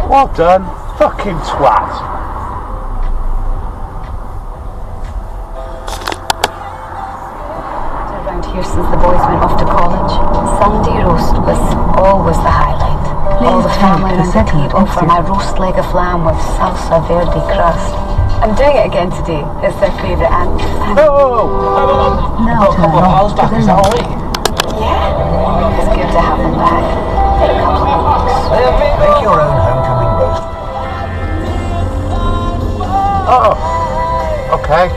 Well done, fucking twat. Around here since the boys went off to college. Sunday roast was always the highlight. All the family around the table for my roast leg of lamb with salsa verde crust. I'm doing it again today. It's their favourite and... Now turn off to the left. Yeah, it's good to have them back. For a couple of weeks. Make your own homecoming roast. Oh, okay.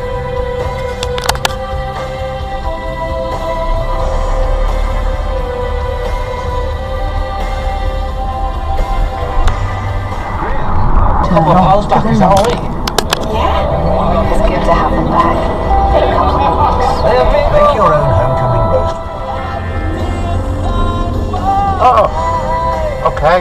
Turn off to the left. Yeah, it's good to have them back. For a couple of weeks. Make your own homecoming roast. Oh, okay.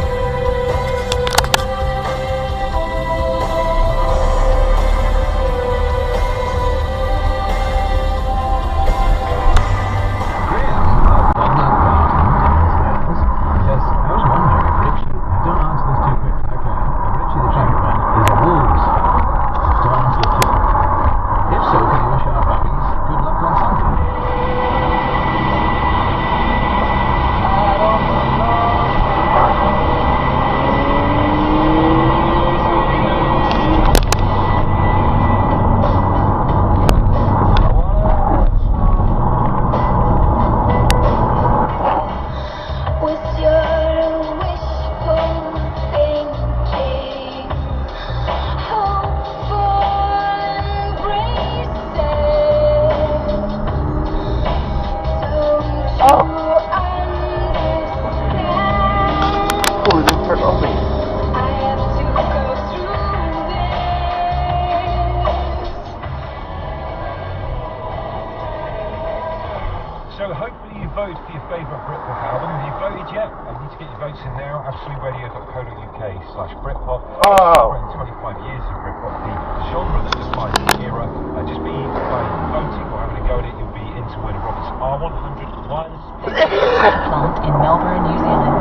So hopefully you voted for your favourite Britpop album. Have you voted yet? I need to get your votes in now. absoluteradio.co.uk/Britpop. Oh. 25 years of Britpop, the genre that defines the era. Just be by voting or having a go at it, you'll be in to win a Roberts R100 wireless plant in Melbourne, New Zealand.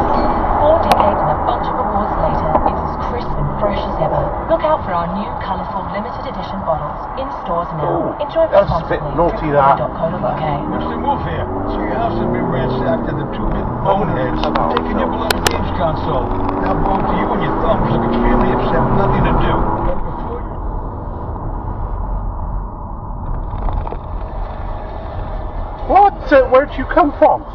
4 decades and a bunch of awards later, it's as crisp and fresh as ever. Look out for our new colourful limited edition bottles in stores now. Ooh, Enjoy that's a responsibly. bit naughty, that. .co.uk. Mr. Wolf here. So your house has been ransacked and the two big boneheads taking your beloved games console. Now both you and your thumbs look extremely upset with nothing to do. But before you... What? Where'd you come from?